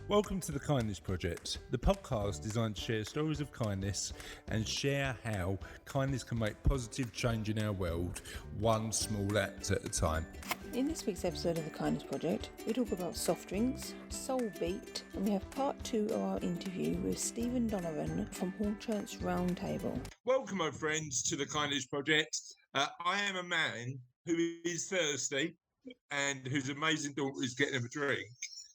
Welcome to the Kindness Project, the podcast designed to share stories of kindness and share how kindness can make positive change in our world, one small act at a time. In this week's episode of the Kindness Project, we talk about soft drinks, Soulbeat, and we have part 2 of our interview with Stephen Donavan from Hornchurch Round Table. Welcome, my friends, to the Kindness Project. I am a man who is thirsty and whose amazing daughter is getting him a drink.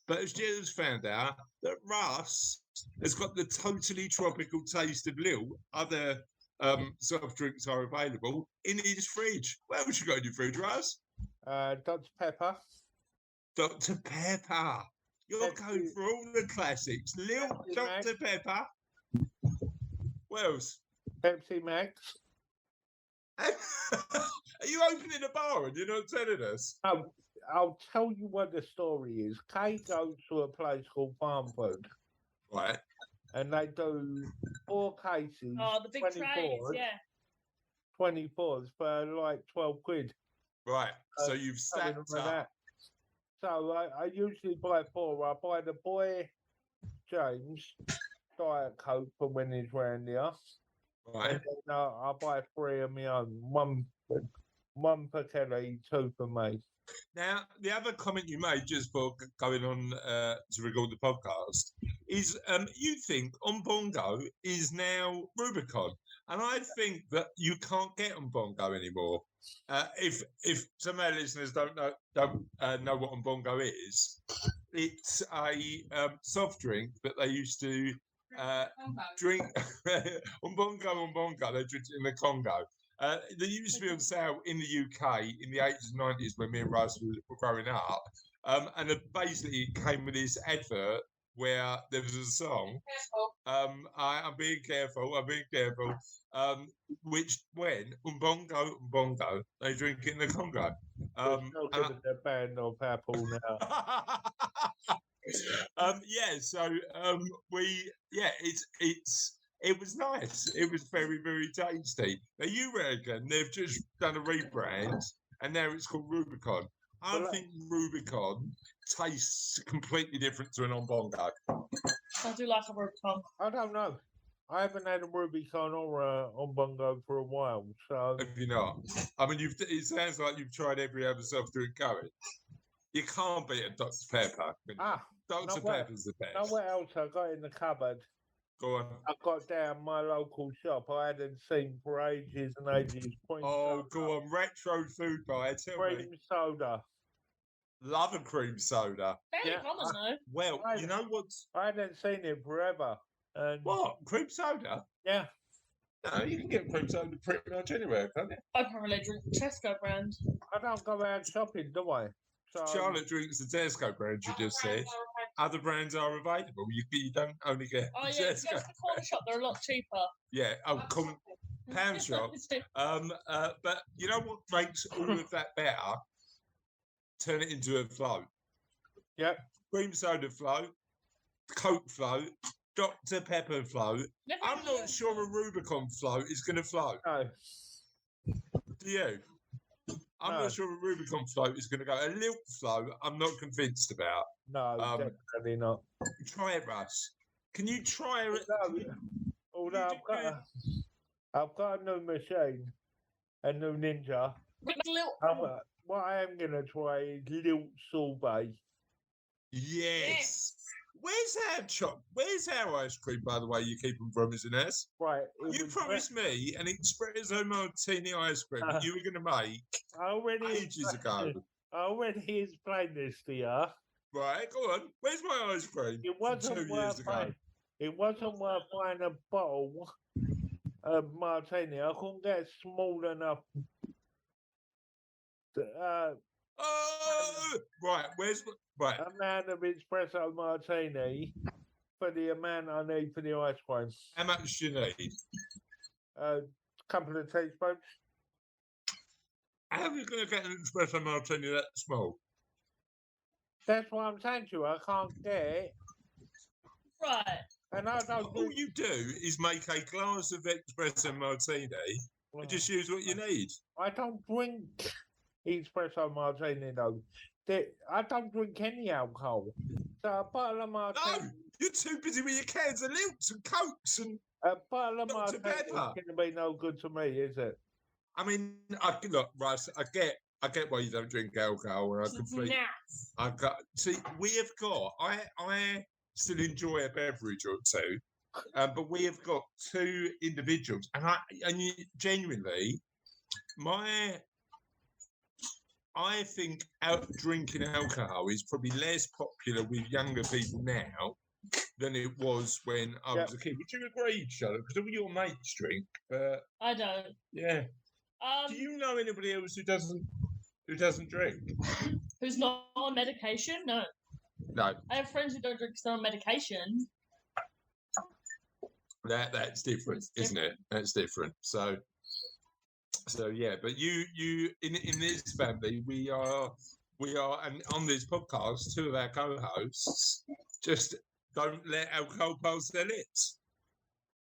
But as Jill's found out that Russ has got the totally tropical taste of Lil, other soft drinks are available in his fridge. What else you got in your fridge, Russ? Dr. Pepper. Dr. Pepper. You're going for all the classics. Lil, Pepsi Dr. Pepper. What else? Pepsi Max. Are you opening a bar and you're not telling us? I'll tell you what the story is. Kay goes to a place called Farm Food. Right. And they do 4 cases. Oh, the big trays, yeah. 24s for like 12 quid. Right. So you've stacked up. That. So I usually buy 4. I buy the boy James Diet Coke for when he's round here. Right. And then I buy 3 of my own. One for Kelly, 2 for me. Now, the other comment you made just for going on to record the podcast is you think Bongo is now Rubicon. And I think that you can't get Bongo anymore. If some of our listeners don't know what Bongo is, it's a soft drink that they used to drink. Bongo, they drink it in the Congo. They used to be on sale in the UK in the 80s and 90s when me and Russ were growing up. And basically it came with this advert where there was a song, I'm being careful, which when Bongo, they drink it in the Congo. The band of Apple now. It was nice. It was very, very tasty. Now, you reckon they've just done a rebrand and now it's called Rubicon. I think Rubicon tastes completely different to an Bongo. I do like a Rubicon. I don't know. I haven't had a Rubicon or a Bongo for a while. So have you not? I mean, it sounds like you've tried every other soft drink going. You can't beat a Dr. Pepper. Dr. Pepper's the best. Know what else I got in the cupboard? Go on. I got down my local shop. I hadn't seen for ages and ages. Go on. Retro food guy. Tell me. Cream soda. Love a cream soda. Very common though. Well, you know what? I hadn't seen it forever. And what? Cream soda? Yeah. No, you can get cream soda pretty much anywhere, can't you? I probably drink the Tesco brand. I don't go out shopping, do I? So, Charlotte drinks the Tesco brand, you just said. Other brands are available. You don't only get Tesco. Tesco. Go to the corner shop, they're a lot cheaper. Yeah, pound shop. But you know what makes all of that better? Turn it into a float. Yeah. Cream soda float, Coke float, Dr. Pepper float. I'm not sure a Rubicon float is going to float. No. Do you? I'm not sure a Rubicon float is going to go. A Lilt float, I'm not convinced about. No, definitely not. Try it, Russ. Can you try it? Although I've got a new machine, a new Ninja. What I am going to try is Lilt Sorbet. Yes. Where's our ice cream, by the way, you keep on promising us? Right. You promised me an espresso martini ice cream that you were going to make ages ago. I already explained this to you. Right, go on. Where's my ice cream? It wasn't worth buying a bottle of martini. I couldn't get small enough. Right. Amount of espresso martini for the amount I need for the ice cream. How much do you need? A couple of teaspoons. How are you going to get an espresso martini that small? That's what I'm saying to you. I can't get it. Right. And I don't. All you do is make a glass of espresso martini and just use what you need. I don't drink espresso martini though. I don't drink any alcohol. So a bottle of No, martini, you're too busy with your cans of Lilts and Cokes and a bottle of Dr. martini is Pepper. going to be no good to me, is it? I mean, look, Russ, I get why you don't drink alcohol, and I completely. We have got. I still enjoy a beverage or two, but we have got two individuals, and genuinely, I think drinking alcohol is probably less popular with younger people now than it was when I was a kid. Would you agree, Charlotte? Because all your mates drink. I don't. Yeah. Do you know anybody else who doesn't drink? Who's not on medication? No. No. I have friends who don't drink because they're on medication. That's different, isn't it? That's different. So yeah. But you in this family, we are, and on this podcast, two of our co-hosts just don't let alcohol pass their lips.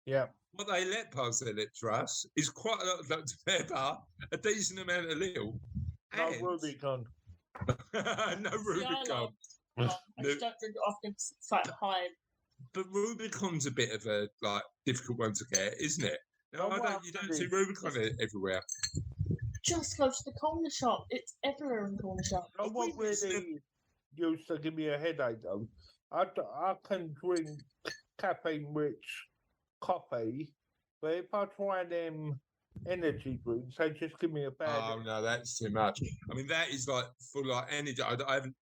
Yeah. What they let pass their lips, Russ, is quite a lot of Dr. Pepper, a decent amount of Lil. No Rubicon. No Rubicon. I just don't drink it often because it's like high. But Rubicon's a bit of a difficult one to get, isn't it? No, you don't see Rubicon everywhere. Just go to the corner shop. It's everywhere in the corner shop. What really used to give me a headache though, I can drink caffeine-rich coffee, but if I try them energy drinks, they just give me a bad. Oh no, that's too much. I mean, that is like full energy. I haven't.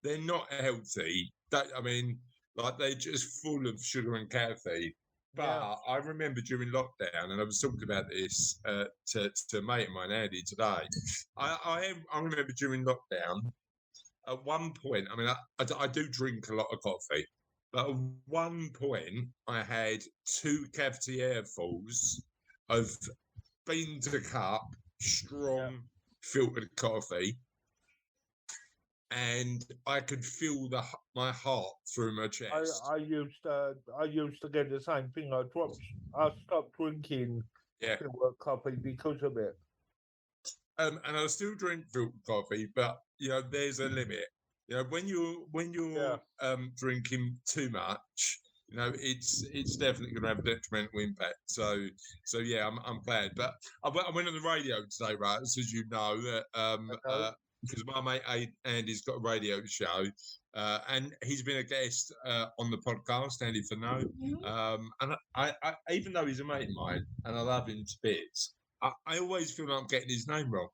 They're not healthy. They're just full of sugar and caffeine. But I remember during lockdown, and I was talking about this to a mate of mine, Andy, today. I remember during lockdown, at one point, I mean, I do drink a lot of coffee, but at one point, I had 2 cafetièrefuls of bean to cup, strong filtered coffee, and I could feel my heart through my chest. I used to get the same thing. I stopped drinking filtered coffee because of it. And I still drink filtered coffee, but there's a limit. When you're drinking too much, it's definitely going to have a detrimental impact. So yeah, I'm glad. But I went on the radio today, right? As you know, because my mate Andy's got a radio show, and he's been a guest on the podcast, Andy Fano. And I even though he's a mate of mine and I love him to bits, I always feel like I'm getting his name wrong.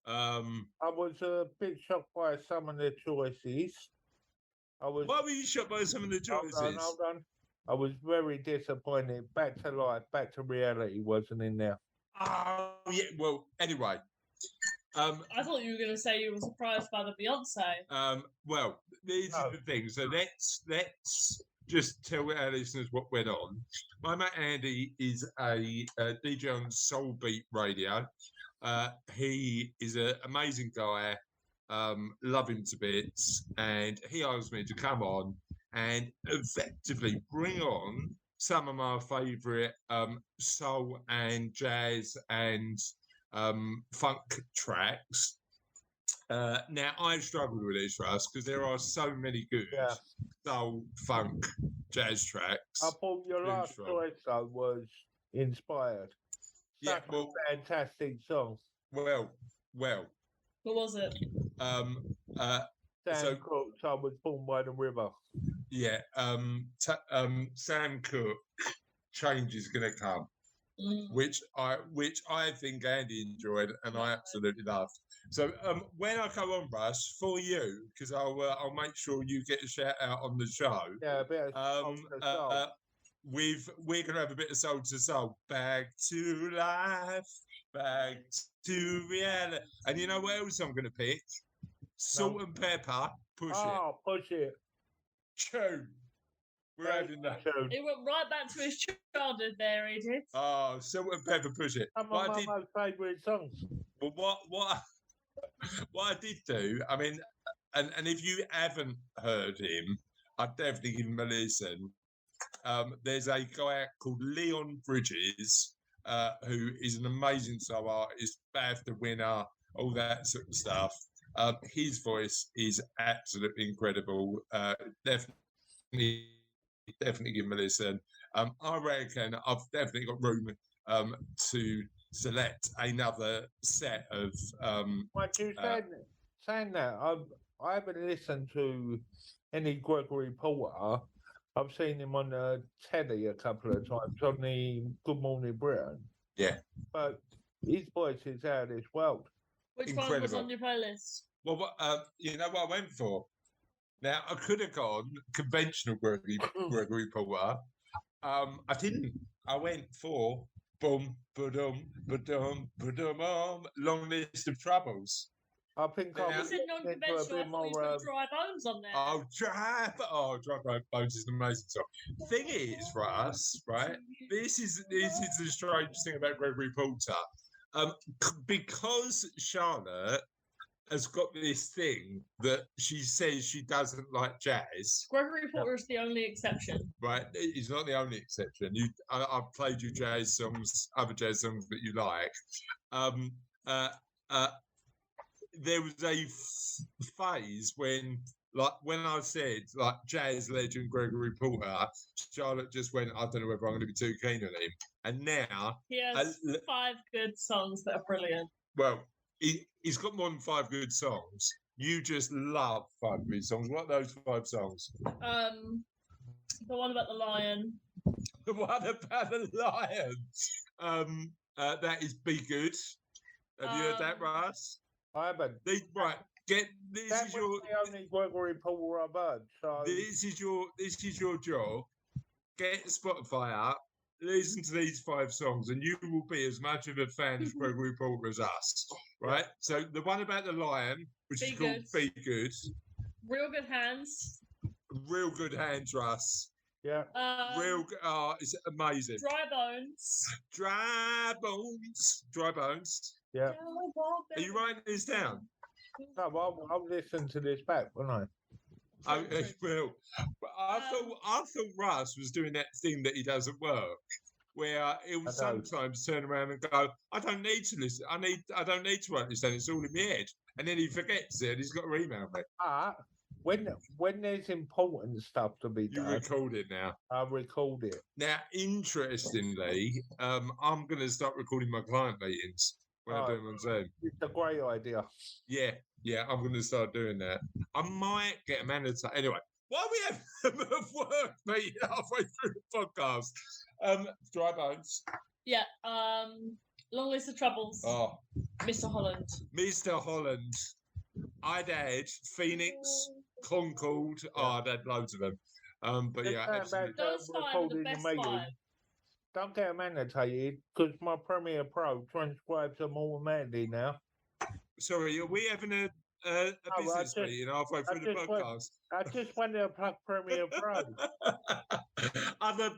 I was a bit shocked by some of the choices. Why were you shocked by some of the choices? Hold on. I was very disappointed. Back to Life, Back to Reality wasn't in there. Oh, yeah. Well, anyway. I thought you were going to say you were surprised by the Beyonce. Well, these are the things. So let's just tell our listeners what went on. My mate Andy is a DJ on Soulbeat Radio. He is an amazing guy. Love him to bits, and he asked me to come on and effectively bring on some of my favourite soul and jazz and funk tracks. Now I've struggled with this, Russ, because there are so many good soul, funk, jazz tracks. I thought your last choice though was Inspired. Such a fantastic song. Well. What was it? Sam Cooke's I Was Born by the River. Yeah. Sam Cooke, Change Is Gonna Come. Which I think Andy enjoyed and I absolutely loved. So when I come on, Russ, for you, because I'll make sure you get a shout out on the show. Yeah, a bit of we're gonna have a bit of soul to soul. Back to life, back to reality. And you know what else I'm gonna pick? Salt and Pepper, Push It. Oh, Push It. Tune. We're having that. It went right back to his childhood there, Edith. Oh, Salt and Pepper, Push It. Some of my most favourite songs. But what I did do, I mean, and if you haven't heard him, I'd definitely give him a listen. There's a guy called Leon Bridges, who is an amazing soul artist, BAFTA winner, all that sort of stuff. His voice is absolutely incredible. Definitely give him a listen. I reckon I've definitely got room to select another set of. What you saying that I haven't listened to any Gregory Porter. I've seen him on the telly a couple of times on the Good Morning Britain. Yeah. But his voice is out of this world. Which one was on your playlist? Well, you know what I went for? Now, I could have gone conventional Gregory Porter. I didn't. I went for boom, ba-dum, ba-dum, ba-dum, long list of troubles. I think I said non-conventional. I thought you put Dry Bones on there. Dry Bones is an amazing song. Thing is, for us, right? This is the strange thing about Gregory Porter. Because Charlotte has got this thing that she says she doesn't like jazz. Gregory Porter is the only exception. Right, he's not the only exception. I've played you jazz songs, other jazz songs that you like. There was a phase when I said jazz legend Gregory Porter, Charlotte just went, I don't know whether I'm going to be too keen on him. And now he has 5 good songs that are brilliant. Well, he's got more than 5 good songs. You just love 5 good songs. What are those 5 songs? The one about the lion. The one about the lion. That is Be Good. Have you heard that, Russ? I haven't. This is your the only Gregory Porter I've heard. So this is your job. Get Spotify up, listen to these 5 songs, and you will be as much of a fan of Gregory Porter as us. Right? So the one about the lion, which is called Be Good. Real Good Hands. Real Good Hands, Russ. Yeah. It's amazing. Dry Bones. Dry Bones. Yeah. Are you writing this down? No, I'll listen to this back, won't I? I will. But I thought Russ was doing that thing that he does at work, where he'll sometimes turn around and go, I don't need to listen. I don't need to write this down. It's all in my head. And then he forgets it and he's got to email me. When there's important stuff to be done, you record it now. I record it. Now, interestingly, I'm going to start recording my client meetings when I do them on Zoom. It's a great idea. Yeah, I'm going to start doing that. I might get a manager. Anyway, why are we having a work meeting halfway through the podcast? Dry Bones. Yeah. Long List of Troubles. Oh. Mr. Holland. I'd add Phoenix, Concord. I'd add loads of them. But yeah, absolutely. Those 5 are the best 5. Don't get them annotated because my Premiere Pro transcribes them automatically now. Sorry, are we having a business meeting halfway through the podcast? I just wanted to plug Premiere Pro. Other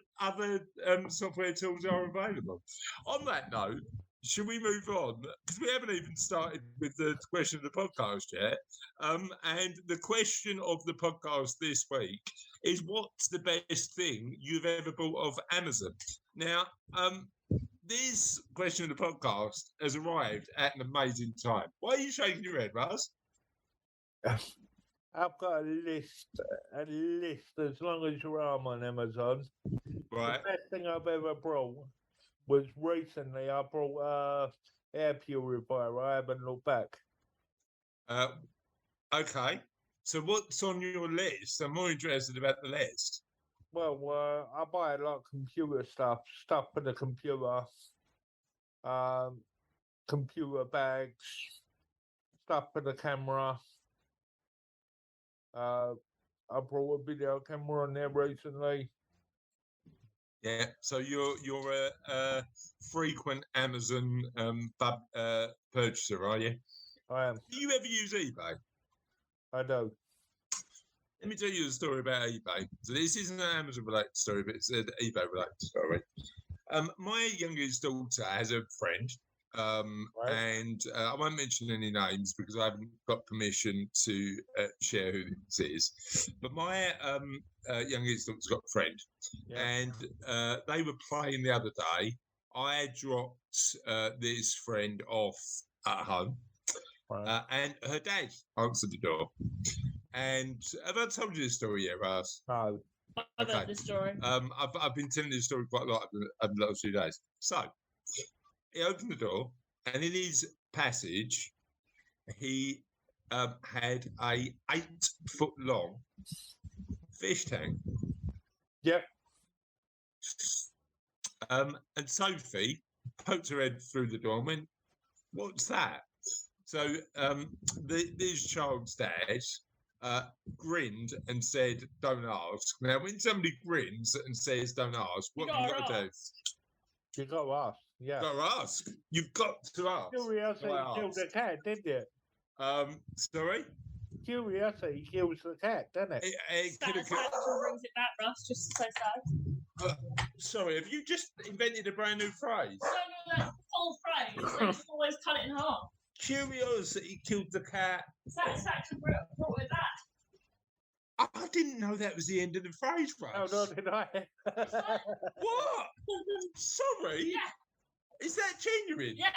software tools are available. On that note, should we move on? Because we haven't even started with the question of the podcast yet. And the question of the podcast this week is, what's the best thing you've ever bought off Amazon? Now, this question of the podcast has arrived at an amazing time. Why are you shaking your head, Russ? I've got a list as long as your arm on Amazon. Right. The best thing I've ever brought was recently I brought air purifier. I haven't looked back. Okay. So what's on your list? I'm more interested about the list. Well, I buy a lot of computer stuff for the computer, computer bags, stuff for the camera. I brought a video camera on there recently. Yeah, so you're a frequent Amazon purchaser, are you? I am. Do you ever use eBay? I do. Let me tell you a story about eBay. So this isn't an Amazon-related story, but it's an eBay-related story. My youngest daughter has a friend, right. And I won't mention any names because I haven't got permission to share who this is. But my youngest daughter's got a friend, and they were playing the other day. I dropped this friend off at home. Right. and her dad answered the door. And have I told you this story yet, Russ? No. I've heard this story. I've been telling this story quite a lot over the last few days. So he opened the door, and in his passage, he had a 8-foot-long fish tank. Yep. And Sophie poked her head through the door and went, "What's that?" So this child's dad grinned and said, "Don't ask." Now, when somebody grins and says, "Don't ask," what have you got to do? You got to ask. Yeah. Got to ask. You've got to ask. Curiosity killed the cat, didn't it? Sorry? Curiosity kills the cat, doesn't it? Satisfaction brings it back, Russ, just to say so. Sorry, have you just invented a brand new phrase? No, that's the whole phrase. They just always cut it in half. Curiosity killed the cat. Satisfaction brought it back. I didn't know that was the end of the phrase, Russ. No, did I? What? Sorry? Yeah. Is that genuine? Yeah.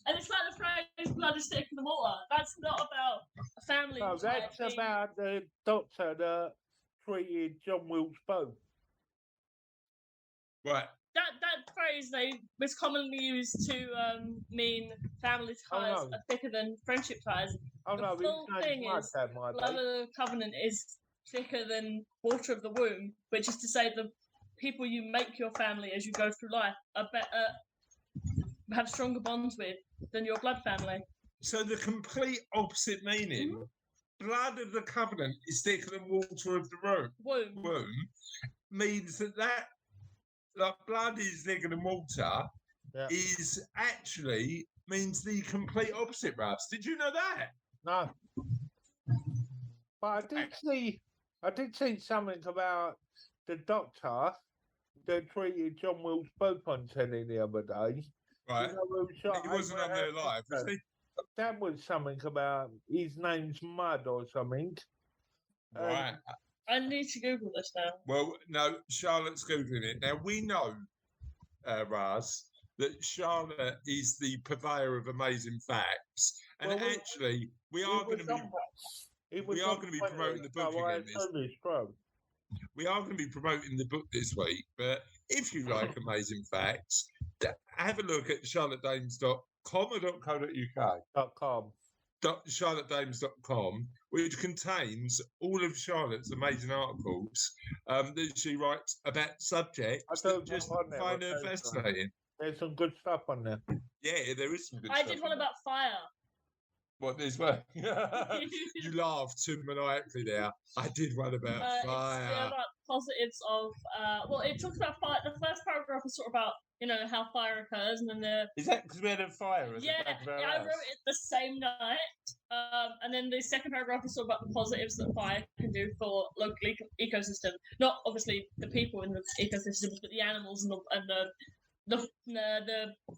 And it's like the phrase blood is thicker than water. That's not about a family. No, that's about the doctor that treated John Wilkes Bone. Right. That phrase was commonly used to mean family ties are thicker than friendship ties. Oh the no, full thing is blood of the covenant is thicker than water of the womb, which is to say the people you make your family as you go through life are better, have stronger bonds with than your blood family. So the complete opposite meaning, blood of the covenant is thicker than water of the womb means that like blood is thicker than water is actually means the complete opposite, Russ. Did you know that? No. But I did see something about the doctor that treated John Wilkes Bone on telly the other day. Right. You know, he wasn't on there live, was he? That was something about his name's Mud or something. Right. I need to Google this now. Well, no, Charlotte's Googling it. Now, we know, Raz, that Charlotte is the purveyor of amazing facts. And actually, we are going to be promoting the book again. We are going to be promoting the book this week. But if you like amazing facts, have a look at charlottedames.com or .co.uk. .com. charlottedames.com, which contains all of Charlotte's amazing articles that she writes about subjects that just find her fascinating. There's some good stuff on there. Yeah, there is some good stuff. I did one about fire. What, there's one? You laughed too maniacally there. I did one about fire. It's about positives of, it talks about fire. The first paragraph is sort of about, how fire occurs, and then Is that because we had a fire? I wrote it the same night. And then the second paragraph is sort of about the positives that fire can do for local ecosystem. Not obviously the people in the ecosystems, but the animals and the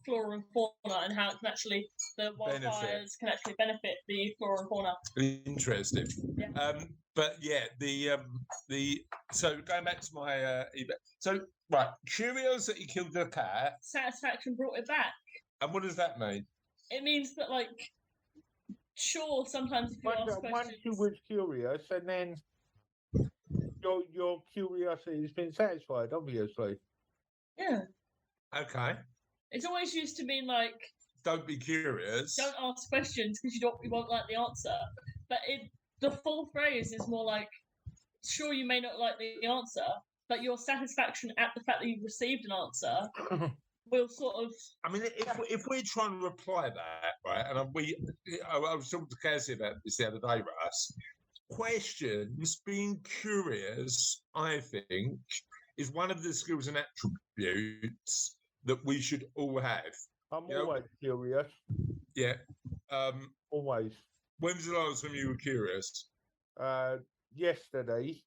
flora and fauna, and how it can actually the wildfires can actually benefit the flora and fauna. Interesting. Yeah. But yeah, so going back to my so right, curiosity killed the cat. Satisfaction brought it back. And what does that mean? It means that, sure, sometimes if you ask questions... Once you was curious, and then your curiosity has been satisfied, obviously. Yeah. Okay. It's always used to mean don't be curious. Don't ask questions because you won't like the answer. But the full phrase is more like, sure, you may not like the answer, but your satisfaction at the fact that you've received an answer will sort of... I mean, if we try and reply that, right, and I was talking to Cassie about this the other day, Russ, questions, being curious, I think, is one of the skills and attributes that we should all have. I'm always curious. Yeah. Always. When was the last time you were curious? Yesterday.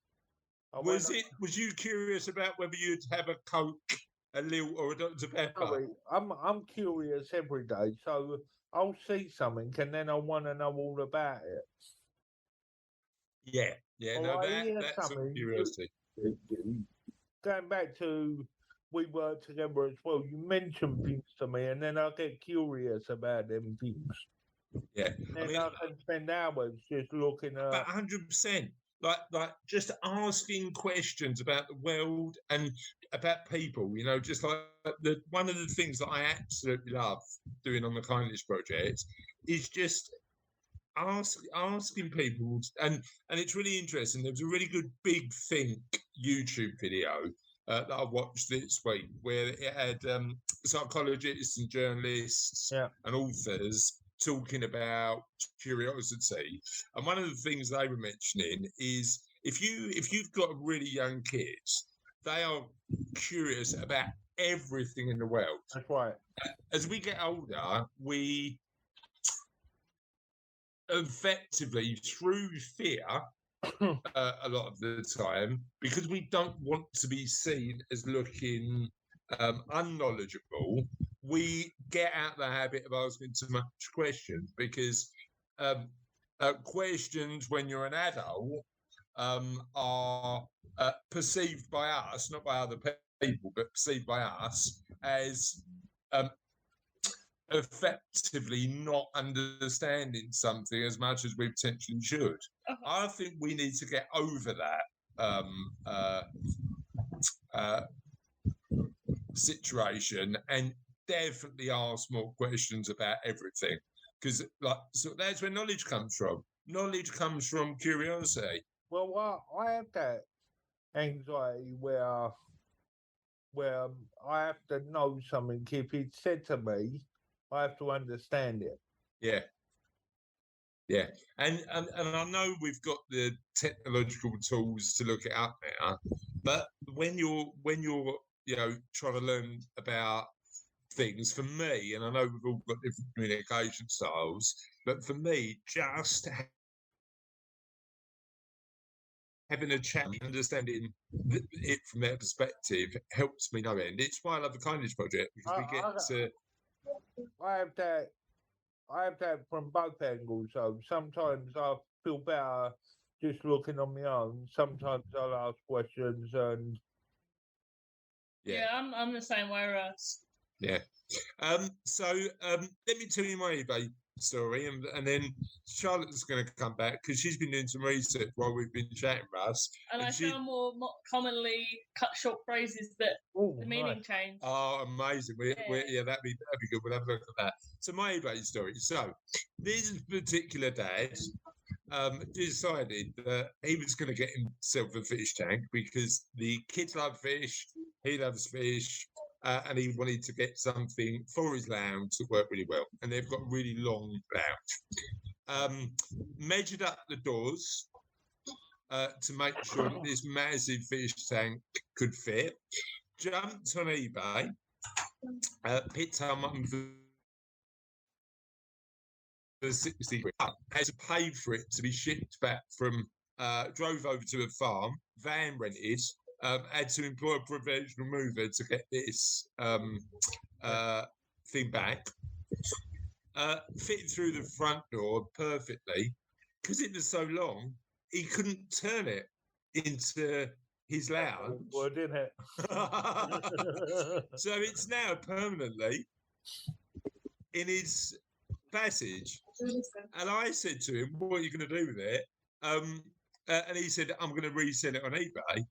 Was you curious about whether you'd have a Coke, a Lil, or a Dr. Pepper? Sorry, I'm curious every day, so I'll see something and then I want to know all about it. Yeah. No, that's a curiosity. Going back to we work together as well, you mention things to me and then I get curious about them things. Yeah. And I can spend hours just looking at. About 100%. Like just asking questions about the world and about people, just like one of the things that I absolutely love doing on the Kindness Project is just asking people, and it's really interesting. There was a really good Big Think YouTube video that I watched this week where it had psychologists and journalists and authors talking about curiosity, and one of the things they were mentioning is if you've got really young kids, they are curious about everything in the world. That's right. As we get older, we effectively, through fear, a lot of the time, because we don't want to be seen as looking unknowledgeable, we get out the habit of asking too much questions, because questions when you're an adult are perceived by us, not by other people, but perceived by us as effectively not understanding something as much as we potentially should. I think we need to get over that situation and definitely ask more questions about everything, because that's where knowledge comes from. Knowledge comes from curiosity. Well, I have that anxiety where I have to know something. If it's said to me, I have to understand it. Yeah, and I know we've got the technological tools to look it up now, but when you're trying to learn about things, for me, and I know we've all got different communication styles, but for me, just having a chat, understanding it from their perspective helps me no end. It's why I love the Kindness Project, because we get to. I have that from both angles. So sometimes I feel better just looking on my own. Sometimes I'll ask questions and. Yeah, I'm the same way, Russ. Yeah. So let me tell you my eBay story, and then Charlotte's going to come back because she's been doing some research while we've been chatting, Russ. And I found more commonly cut short phrases that the meaning changed. Oh, amazing! That'd be good. We'll have a look at that. So my eBay story. So this particular dad decided that he was going to get himself a fish tank because the kids love fish, he loves fish. And he wanted to get something for his lounge that worked really well. And they've got a really long lounge. Measured up the doors to make sure that this massive fish tank could fit. Jumped on eBay, picked up one for 60 quid. Had to pay for it to be shipped back from, drove over to a farm, van rented, had to employ a professional mover to get this thing back. Fitted through the front door perfectly. Because it was so long, he couldn't turn it into his lounge. Well, didn't it? So it's now permanently in his passage. And I said to him, what are you going to do with it? And he said, I'm going to resell it on eBay.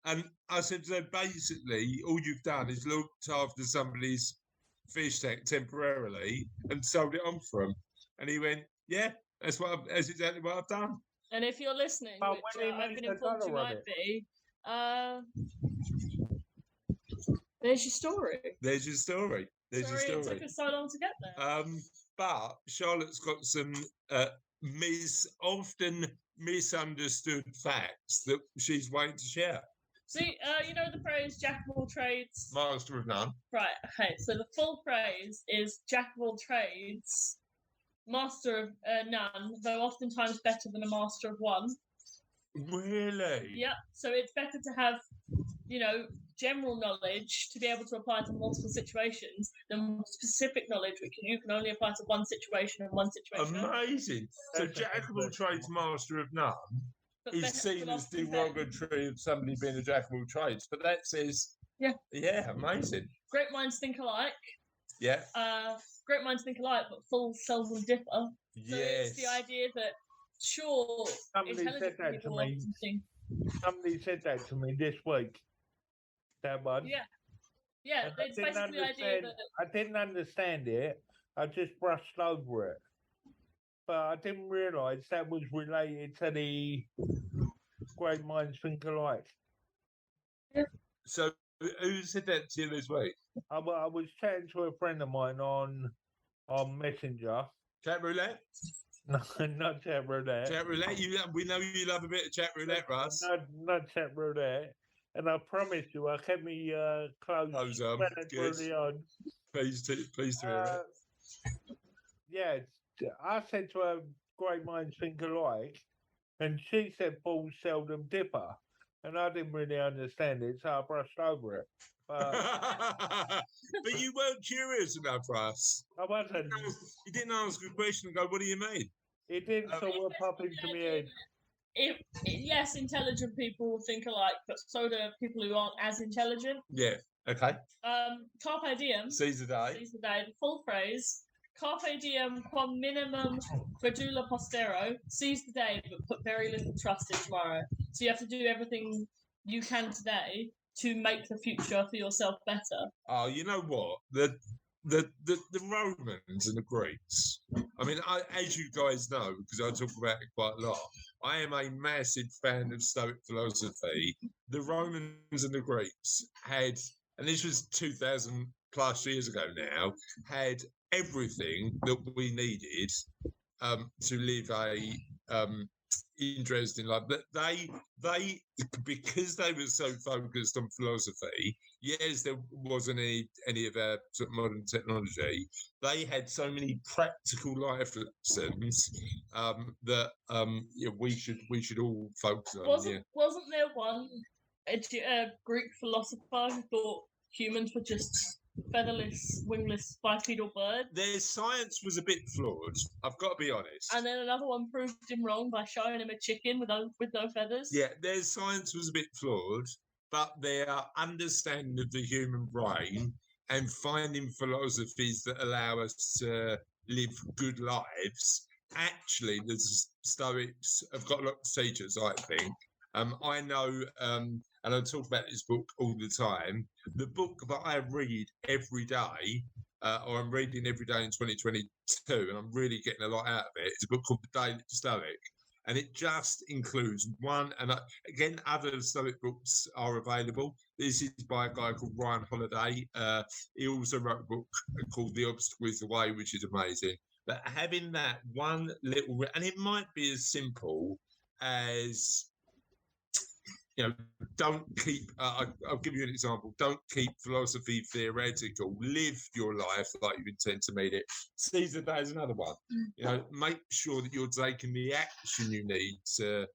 And I said, so basically, all you've done is looked after somebody's fish tank temporarily and sold it on for them. And he went, yeah, that's exactly what I've done. And if you're listening, which I've been informed you might be, there's your story. There's your story. It took us so long to get there. But Charlotte's got some often misunderstood facts that she's waiting to share. See, you know the phrase "jack of all trades, master of none." Right. Okay. So the full phrase is "jack of all trades, master of none," though oftentimes better than a master of one. Really? Yeah. So it's better to have, general knowledge to be able to apply to multiple situations than specific knowledge which you can only apply to one situation and one situation. Amazing. So jack of all trades, master of none. Is seen as derogatory of somebody being a jack of all trades, but that says, yeah, amazing. Great minds think alike. Yeah. Great minds think alike, but fools seldom differ. So it's the idea that, sure, Somebody said intelligent that to people me. often think, Somebody said that to me this week. That one. yeah, And it's basically the idea that I didn't understand it. I just brushed over it. But I didn't realise that was related to the great minds think alike. So who said that to you this week? I was chatting to a friend of mine on Messenger. Chat roulette? No, not chat roulette. Chat roulette? We know you love a bit of chat roulette, Russ. Not chat roulette. And I promise you, I kept me close Good. relatively on. Pleased to hear it. Yeah, I said to her, great minds think alike, and she said fools seldom differ. And I didn't really understand it, so I brushed over it. But But you weren't curious enough, Russ. I wasn't. You didn't ask a question and go, what do you mean? It didn't sort of pop into my head. Yes, intelligent people think alike, but so do people who aren't as intelligent. Yeah, okay. Carpe diem. Seize the day. Seize the day. The full phrase. Carpe diem quam minimum credula postero. Seize the day, but put very little trust in tomorrow. So you have to do everything you can today to make the future for yourself better. Oh, you know what? The Romans and the Greeks. I mean, as you guys know, because I talk about it quite a lot, I am a massive fan of Stoic philosophy. The Romans and the Greeks had, and this was 2,000 plus years ago now, had everything that we needed to live a interesting life. But they because they were so focused on philosophy, yes, there wasn't any of our sort of modern technology. They had so many practical life lessons that we should all focus on. Wasn't there one a Greek philosopher who thought humans were just featherless, wingless, bipedal birds? Their science was a bit flawed, I've got to be honest. And then another one proved him wrong by showing him a chicken with no feathers. Yeah, their science was a bit flawed, but their understanding of the human brain and finding philosophies that allow us to live good lives. Actually, the Stoics have got a lot to teach us, I think. I know, and I talk about this book all the time. The book that I read every day, or I'm reading every day in 2022, and I'm really getting a lot out of it, is a book called The Daily Stoic. And it just includes one, and again, other Stoic books are available. This is by a guy called Ryan Holiday. He also wrote a book called The Obstacle is the Way, which is amazing. But having that one little, and it might be as simple as, don't keep, I'll give you an example. Don't keep philosophy theoretical. Live your life like you intend to meet it. Seize the day is another one. Make sure that you're taking the action you need to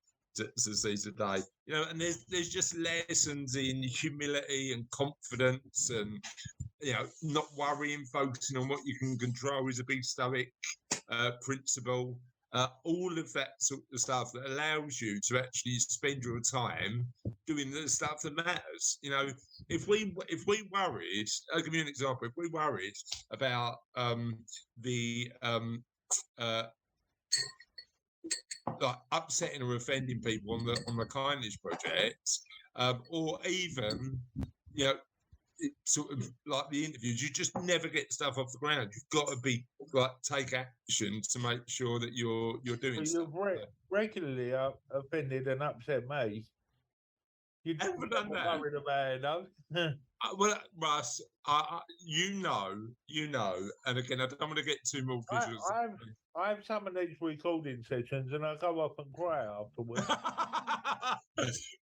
seize the day. And there's just lessons in humility and confidence and, not worrying, focusing on what you can control is a big Stoic principle. All of that sort of stuff that allows you to actually spend your time doing the stuff that matters. If we worried, I'll give you an example. If we worried about like upsetting or offending people on the kindness project, or even sort of like the interviews, you just never get stuff off the ground. You've got to be take action to make sure that you're doing stuff. You've regularly offended and upset me. You haven't done that. Worried about it, though. Well, Russ, you know, and again, I don't want to get too more visuals. I have some of these recording sessions, and I go off and cry afterwards.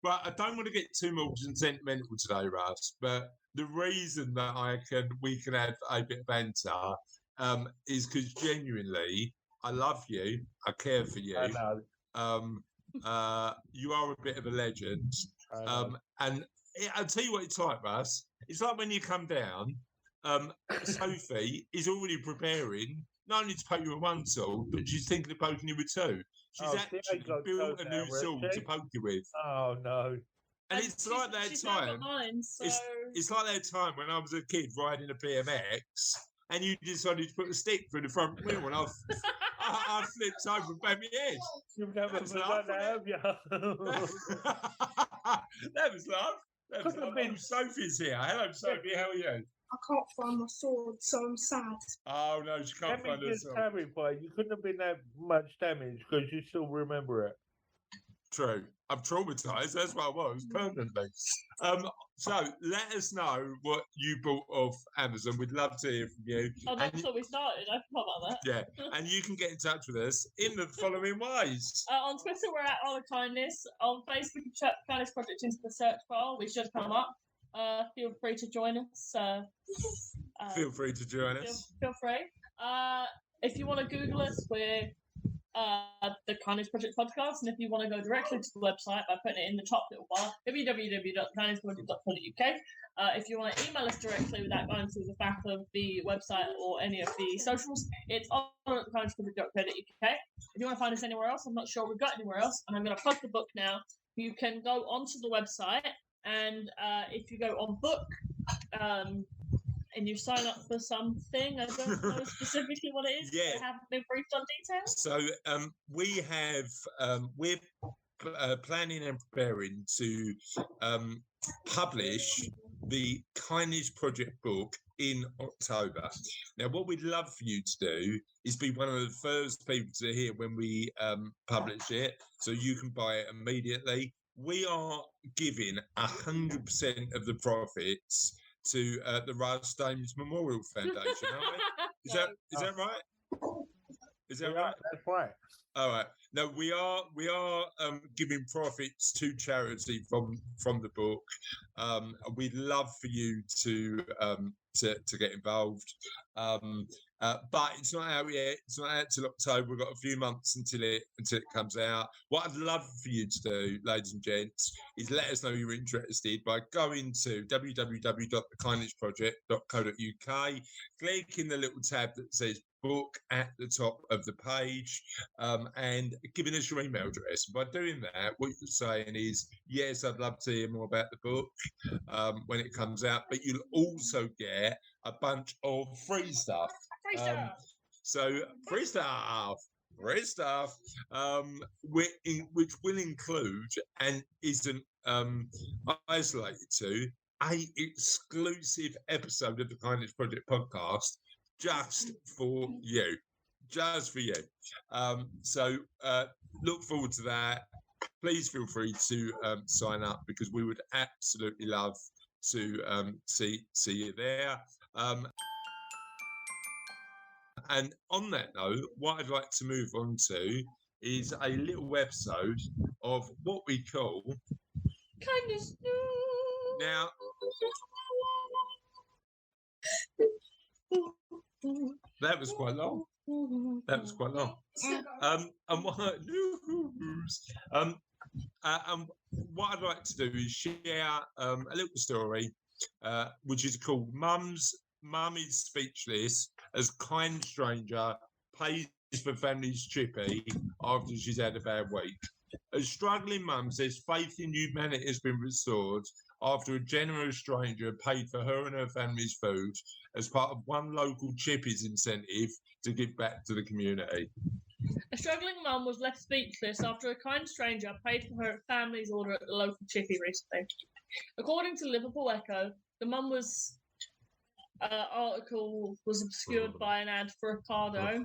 But I don't want to get too more sentimental today, Russ. But the reason that we can have a bit of banter is because genuinely, I love you, I care for you. I know. You are a bit of a legend. And I'll tell you what it's like, Russ. It's like when you come down, Sophie is already preparing not only to poke you with one sword, but she's thinking of poking you with two. She's actually built a new sword to poke you with. Oh, no. And it's like that time. It's like that time when I was a kid riding a BMX and you decided to put a stick through the front wheel. And I I flipped over and banged my head. You've never That was been laugh, that, have you? That was love. That was Couldn't have love. been- Oh, Sophie's here. Hello, Sophie. How are you? I can't find my sword, so I'm sad. Oh no, she can't Let me find just herself. clarify, you couldn't have been that much damage because you still remember it. True. I'm traumatized. That's what I was permanently. So let us know what you bought off Amazon. We'd love to hear from you. Oh, And that's you- how we started. I forgot about that. yeah, and you can get in touch with us in the following ways. On Twitter, we're at Honor Kindness. On Facebook, you check Kindness Project into the search bar. We should come up. Feel free to join us. Feel free to join us. Feel free. If you want to Google us, we're the Kindness Project podcast. And if you want to go directly to the website by putting it in the top little bar, www.kindnessproject.co.uk. If you want to email us directly without going through the back of the website or any of the socials, it's on kindnessproject.co.uk. If you want to find us anywhere else, I'm not sure we've got anywhere else, and I'm going to plug the book now. You can go onto the website, and if you go on book, and you sign up for something, I don't know specifically what it is. Yeah. I haven't been briefed on details. So we have we're planning and preparing to publish the Kindness Project book in October. Now, what we'd love for you to do is be one of the first people to hear when we publish it, so you can buy it immediately. We are giving 100% of the profits to the Russ Dames Memorial Foundation, aren't we? Is that right? Is that right? That's right. All right. No, we are giving profits to charity from the book. We'd love for you to get involved. But it's not out yet. It's not out till October. We've got a few months until it comes out. What I'd love for you to do, ladies and gents, is let us know you're interested by going to www.thekindnessproject.co.uk, clicking the little tab that says book at the top of the page, and giving us your email address. By doing that, what you're saying is, yes, I'd love to hear more about the book when it comes out, but you'll also get a bunch of free stuff. Free stuff. So free stuff, which will include and isn't isolated to a exclusive episode of the Kindness Project podcast just for you. So look forward to that. Please feel free to sign up, because we would absolutely love to see you there. And on that note, what I'd like to move on to is a little episode of what we call Kindness. now. That was quite long. And what news? And what I'd like to do is share a little story, which is called "Mum is Speechless as Kind Stranger Pays for Family's Chippy After She's Had a Bad Week." A struggling mum says faith in humanity has been restored after a generous stranger paid for her and her family's food as part of one local chippies incentive to give back to the community. A struggling mum was left speechless after a kind stranger paid for her family's order at the local chippy recently. According to Liverpool Echo, the mum was article was obscured by an ad for Ocado.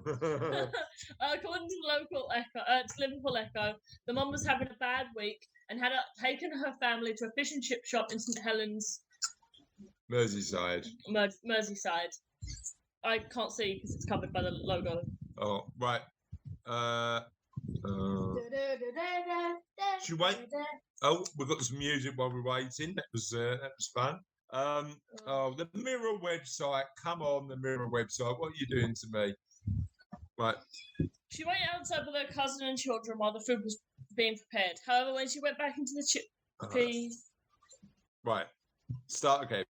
According to Liverpool Echo, the mum was having a bad week and had taken her family to a fish and chip shop in St Helens, Merseyside. Merseyside. I can't see because it's covered by the logo. Oh, right. Should we wait? Oh, we've got some music while we're waiting. That was fun. Oh, the Mirror website. Come on, the Mirror website. What are you doing to me? Right. She waited outside with her cousin and children while the food was being prepared. However, when she went back into the chippy... Right. Start again.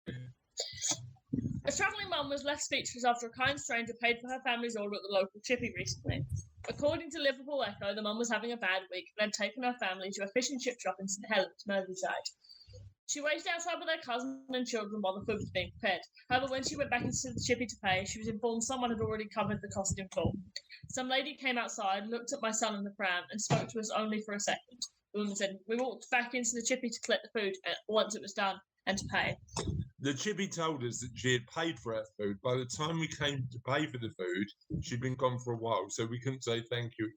A travelling mum was left speechless after a kind stranger paid for her family's order at the local chippy recently. According to Liverpool Echo, the mum was having a bad week and had taken her family to a fish and chip shop in St Helens, Merseyside. She waited outside with her cousin and children while the food was being prepared. However, when she went back into the chippy to pay, she was informed someone had already covered the cost in full. Some lady came outside, looked at my son in the pram, and spoke to us only for a second. The woman said, "We walked back into the chippy to collect the food once it was done and to pay." The chippy told us that she had paid for her food. By the time we came to pay for the food, she'd been gone for a while, so we couldn't say thank you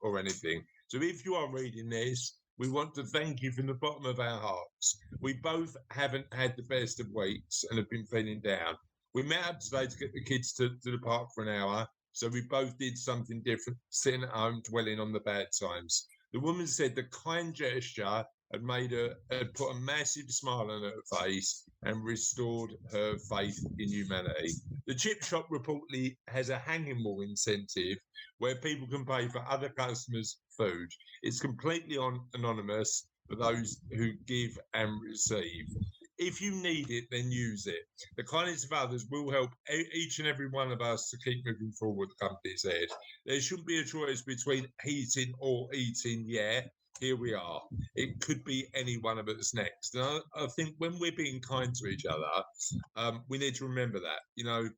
or anything. So if you are reading this, we want to thank you from the bottom of our hearts. We both haven't had the best of weeks and have been feeling down. We met up today to get the kids to the park for an hour, so we both did something different, sitting at home dwelling on the bad times. The woman said the kind gesture had put a massive smile on her face and restored her faith in humanity. The chip shop reportedly has a hanging wall incentive where people can pay for other customers' food. It's completely anonymous for those who give and receive. If you need it, then use it. The kindness of others will help each and every one of us to keep moving forward, the company said. There shouldn't be a choice between heating or eating. Yeah, here we are. It could be any one of us next. And I think when we're being kind to each other, we need to remember that. You know,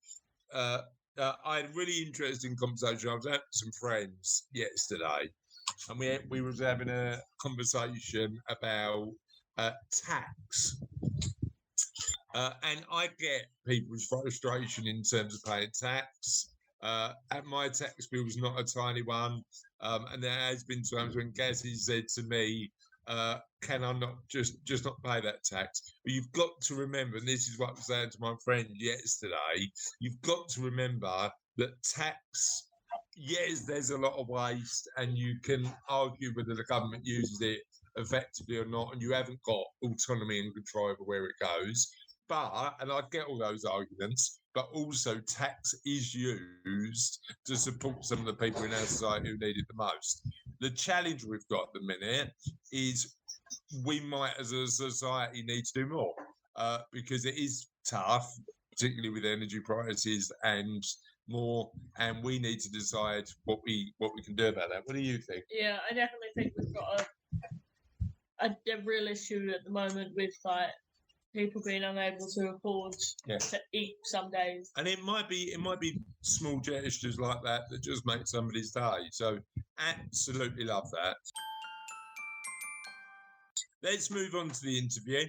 I had a really interesting conversation. I was out with some friends yesterday, and we was having a conversation about tax. And I get people's frustration in terms of paying tax. And my tax bill is not a tiny one. And there has been times when Gazzy said to me, can I not just not pay that tax? But you've got to remember, and this is what I was saying to my friend yesterday, you've got to remember that tax, yes, there's a lot of waste, and you can argue whether the government uses it effectively or not, and you haven't got autonomy and control over where it goes. But, and I get all those arguments, but also tax is used to support some of the people in our society who need it the most. The challenge we've got at the minute is we might, as a society, need to do more because it is tough, particularly with energy prices and more, and we need to decide what we can do about that. What do you think? Yeah, I definitely think we've got a real issue at the moment with like people being unable to afford to eat some days. And it might be small gestures like that just make somebody's day. So absolutely love that. Let's move on to the interview.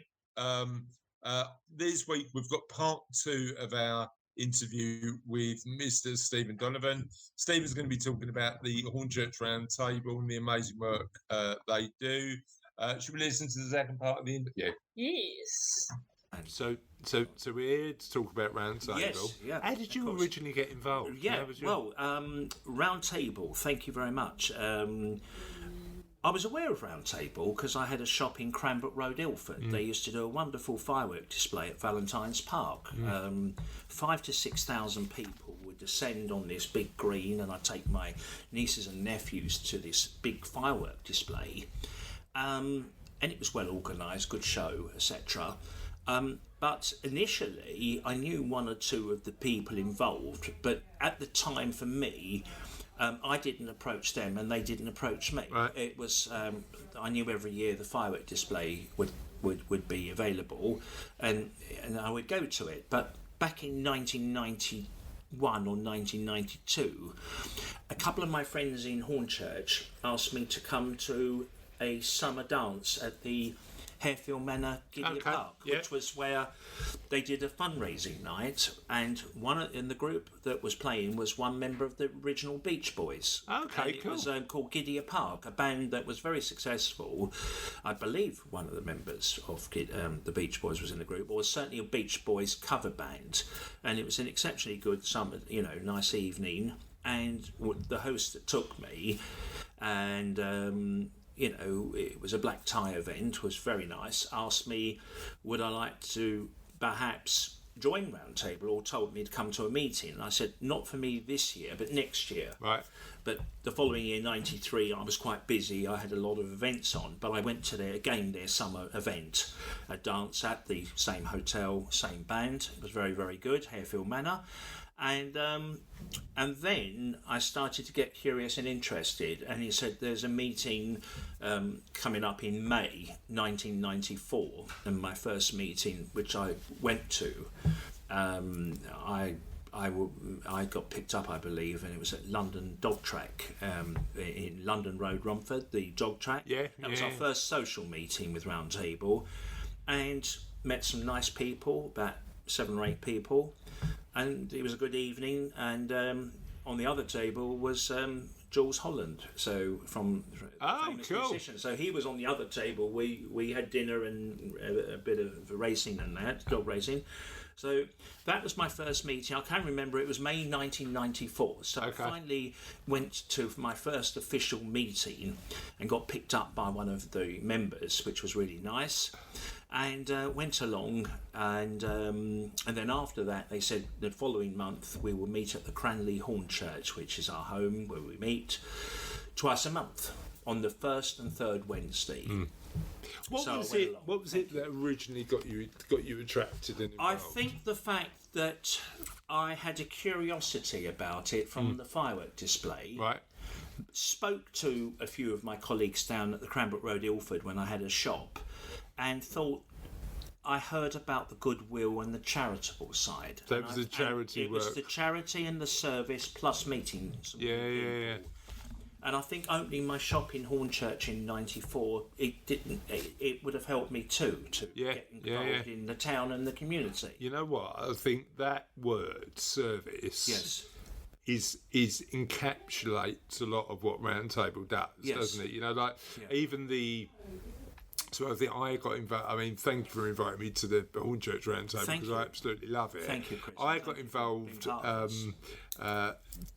This week we've got part 2 of our interview with Mr. Stephen Donavan. Stephen's going to be talking about the Hornchurch Round Table and the amazing work they do. Should we listen to the second part of the interview? Yes. And so we're here to talk about Round Table. Yes, yeah. How did you originally get involved? Yeah, Round Table, thank you very much. I was aware of Round Table because I had a shop in Cranbrook Road, Ilford. They used to do a wonderful firework display at Valentine's Park. 5,000 to 6,000 people would descend on this big green, and I'd take my nieces and nephews to this big firework display. And it was well organised, good show, etc. But initially, I knew one or two of the people involved, but at the time, for me, I didn't approach them and they didn't approach me. Right. It was I knew every year the firework display would be available, and I would go to it. But back in 1991 or 1992, a couple of my friends in Hornchurch asked me to come to a summer dance at the Harefield Manor Gideon Park, which was where they did a fundraising night, and one in the group that was playing was one member of the original Beach Boys. Okay, and it was called Gideon Park, a band that was very successful. I believe one of the members of the Beach Boys was in the group, or was certainly a Beach Boys cover band, and it was an exceptionally good summer, nice evening. And the host that took me, and it was a black tie event, was very nice, asked me would I like to perhaps join Round Table, or told me to come to a meeting. And I said, not for me this year, but next year. Right. But the following year, 93, I was quite busy. I had a lot of events on, but I went to their summer event, a dance at the same hotel, same band. It was very, very good, Harefield Manor. And then I started to get curious and interested, and he said there's a meeting coming up in May 1994, and my first meeting, which I went to, I got picked up, I believe, and it was at London Dog Track in London Road, Romford, the dog track. That was our first social meeting with Round Table, and met some nice people, about 7 or 8 people, and it was a good evening. And on the other table was Jules Holland, so from famous musician. So he was on the other table. We had dinner and a bit of racing and that, dog racing. So that was my first meeting. I can't remember, it was May 1994. So I finally went to my first official meeting and got picked up by one of the members, which was really nice. And went along, and then after that they said the following month we will meet at the Cranley Hornchurch, which is our home, where we meet twice a month on the first and third Wednesday. What was it that originally got you attracted and involved? I think the fact that I had a curiosity about it from the firework display. Right. Spoke to a few of my colleagues down at the Cranbrook Road, Ilford, when I had a shop, and thought I heard about the goodwill and the charitable side. So it was the charity work. It was the charity and the service plus meeting some Yeah. And I think opening my shop in Hornchurch in '94, it would have helped me too to get involved in the town and the community. You know what? I think that word, service, is encapsulates a lot of what Round Table does, doesn't it? You know, like even the. So I think I got involved. I mean, thank you for inviting me to the Hornchurch Round Table, because I absolutely love it. Thank you, Chris. I got involved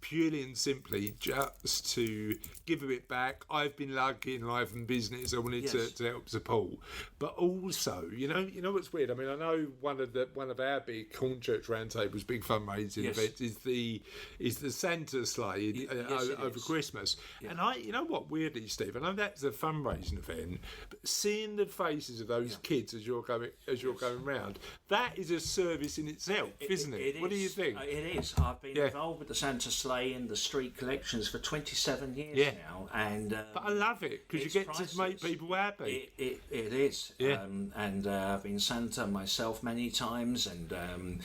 purely and simply just to give a bit back. I've been lucky in life and business. I wanted to help support, but also, you know what's weird. I mean, I know one of our big Hornchurch Round Table's big fundraising events is the Santa sleigh over Christmas. Yeah. And you know what, weirdly, Steve, I know that's a fundraising event, but seeing the faces of those kids as you're going round, that is a service in itself, isn't it? What do you think? It is. I've been involved with the Santa sleigh and the street collections for 27 years now, and but I love it because you get to make people happy. It is. And I've been Santa myself many times, and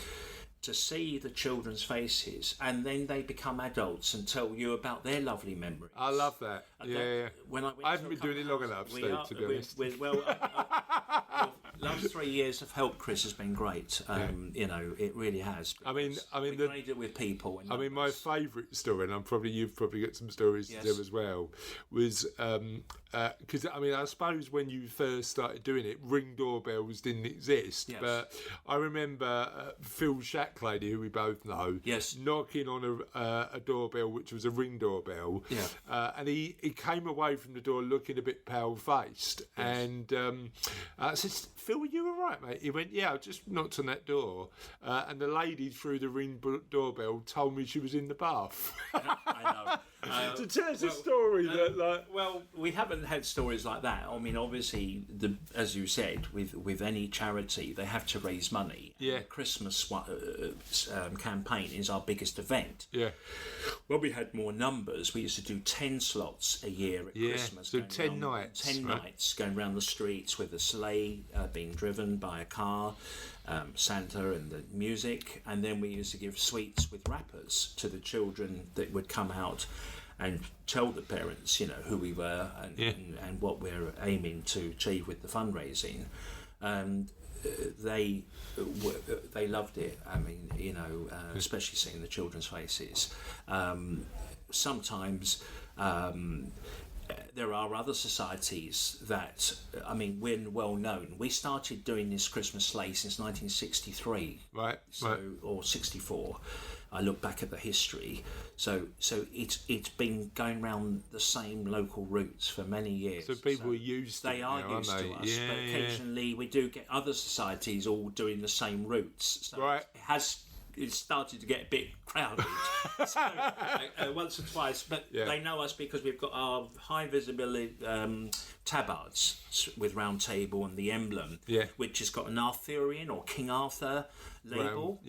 to see the children's faces, and then they become adults and tell you about their lovely memories. I love that. When I haven't been doing it long enough, Steve, to be honest. Last 3 years have helped, Chris. Has been great. You know, it really has. I mean, we made it with people. I mean, my favourite story, and you've probably got some stories to tell as well, was because I mean, I suppose when you first started doing it, ring doorbells didn't exist. But I remember Phil Shacklady, who we both know, knocking on a doorbell which was a ring doorbell, and he came away from the door looking a bit pale-faced, and I said, "Phil, are you all right, mate?" He went, "Yeah, I just knocked on that door, and the lady through the ring doorbell told me she was in the bath." I know. So tell us a story that, like. Well, we haven't had stories like that. I mean, obviously, as you said, with any charity, they have to raise money. Yeah. The Christmas campaign is our biggest event. Yeah. Well, we had more numbers. We used to do 10 slots a year at Christmas. So 10 nights. 10 nights going around the streets with a sleigh being driven by a car, Santa and the music, and then we used to give sweets with wrappers to the children that would come out and tell the parents, you know, who we were and what we're aiming to achieve with the fundraising. And they loved it. I mean, you know, especially seeing the children's faces. Sometimes there are other societies that, I mean, we're well known. We started doing this Christmas sleigh since 1963, or 64. I look back at the history. So it's been going round the same local routes for many years. So people are used to it. They are used to us, but occasionally we do get other societies all doing the same routes. So it's started to get a bit crowded. Once or twice, but they know us because we've got our high visibility tabards with Round Table and the emblem, which has got an Arthurian or King Arthur label.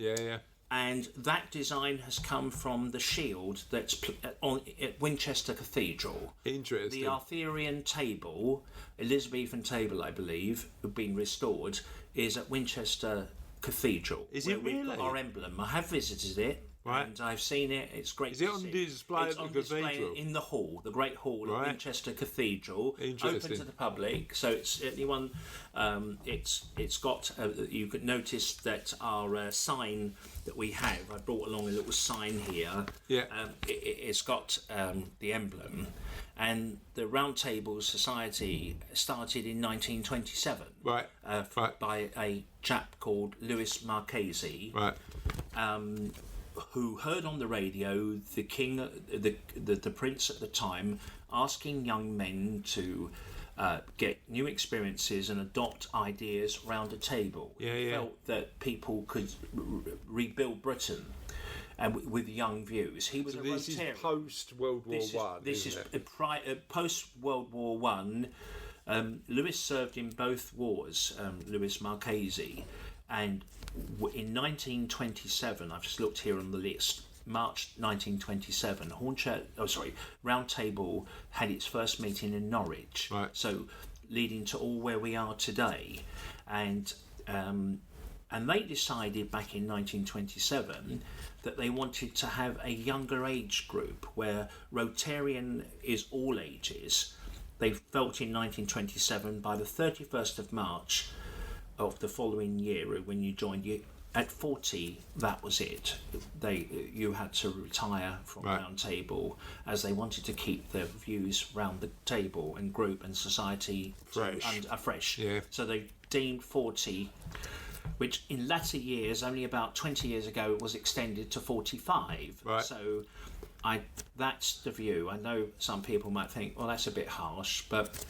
And that design has come from the shield that's at Winchester Cathedral. Interesting. The Arthurian table, Elizabethan table, I believe, been restored, is at Winchester Cathedral. Is where it we've really? got our emblem. I have visited it. Right. And I've seen it. It's great. Is it to on see. display It's at the on display cathedral? in the hall, the Great Hall Right. of Winchester Cathedral, open Interesting. to the public. So it's anyone. It's got. You could notice that our sign that we have. I brought along a little sign here. Yeah. It's got the emblem, and the Round Table Society started in 1927. Right. Right. By a chap called Louis Marchese. Right. Who heard on the radio the king, the prince at the time, asking young men to get new experiences and adopt ideas round a table. Yeah, He yeah. felt that people could rebuild Britain, and with young views. He was So a this is Rotarian. post World War One. This is isn't it? post World War One. Lewis served in both wars. Louis Marchese, and in 1927, I've just looked here on the list. March 1927, Round Table had its first meeting in Norwich. Right. So, leading to all where we are today, and they decided back in 1927 that they wanted to have a younger age group where Rotarian is all ages. They felt in 1927 by the 31st of March of the following year, when you joined, at 40, that was it. You had to retire from Right. Round Table, as they wanted to keep their views round the table and group and society fresh. Yeah. So they deemed 40, which in latter years, only about 20 years ago, was extended to 45. Right. So that's the view. I know some people might think, well, that's a bit harsh, but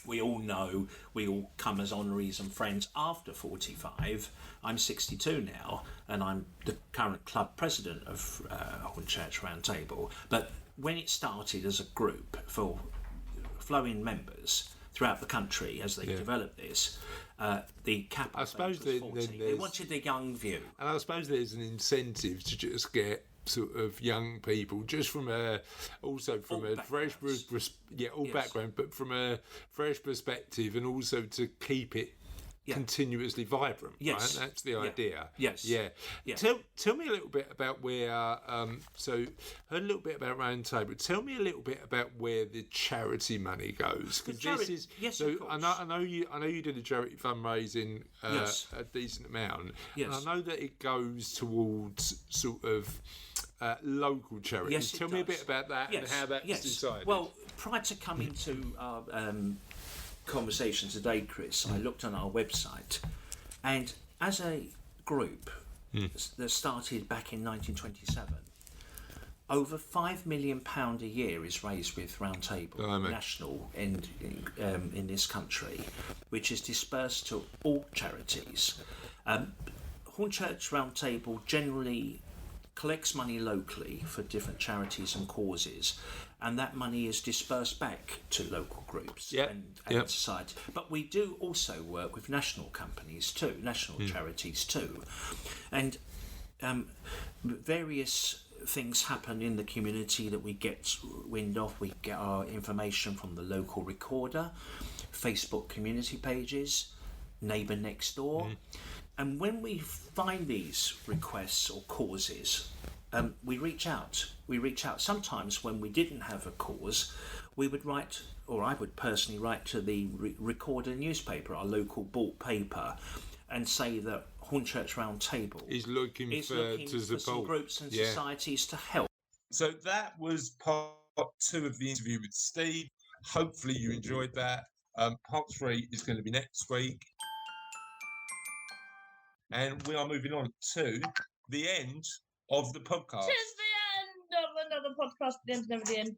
we all know we all come as honorees and friends after 45. I'm 62 now, and I'm the current club president of Hornchurch Round Table. But when it started as a group for flowing members throughout the country, as they developed this, the capital I suppose was 40. They wanted a young view. And I suppose there's an incentive to just get sort of young people, just from a fresh, background, but from a fresh perspective, and also to keep it continuously vibrant. Yes. Right? That's the idea. Yes. Yeah. Tell me a little bit about where. So heard a little bit about Round Table. Tell me a little bit about where the charity money goes, because this is. Yes, so of course. I know you did a charity fundraising a decent amount. Yes. And I know that it goes towards sort of local charities. Yes, it Tell me a does. bit about that and how that's decided. Well, prior to coming to our conversation today, Chris, I looked on our website, and as a group that started back in 1927, over £5 million a year is raised with Round Table National in this country, which is dispersed to all charities. Hornchurch Round Table generally collects money locally for different charities and causes, and that money is dispersed back to local groups and society. But we do also work with national companies too, national charities too, and various things happen in the community that we get wind of. We get our information from the local recorder, Facebook community pages, neighbour next door. And when we find these requests or causes, we reach out. Sometimes when we didn't have a cause, we would write, or I would personally write to the Recorder newspaper, our local bought paper, and say that Hornchurch Round Table is looking to for some support. groups and societies to help. So that was part 2 of the interview with Steve. Hopefully you enjoyed that. Part 3 is going to be next week. And we are moving on to the end of the podcast. Tis the end of another podcast. The end is never the end,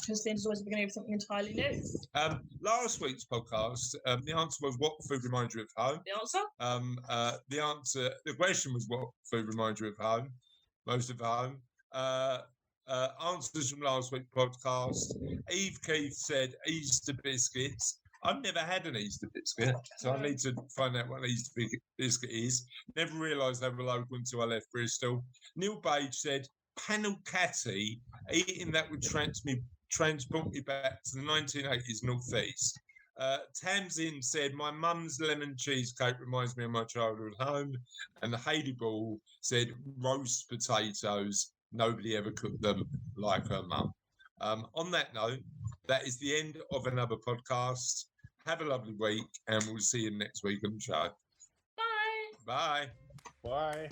because the end is always the beginning of something entirely new. Last week's podcast, the answer was, what food reminds you of home? The answer? The question was, what food reminds you of home? Most of home. Answers from last week's podcast. Eve Keith said Easter biscuits. I've never had an Easter biscuit, so I need to find out what an Easter biscuit is. Never realised they were local until I left Bristol. Neil Page said, panel catty, eating that would transport me back to the 1980s North-East. Tamsin said, my mum's lemon cheesecake reminds me of my childhood home. And Hayley Ball said, roast potatoes, nobody ever cooked them like her mum. On that note, that is the end of another podcast. Have a lovely week, and we'll see you next week on the show. Bye. Bye. Bye.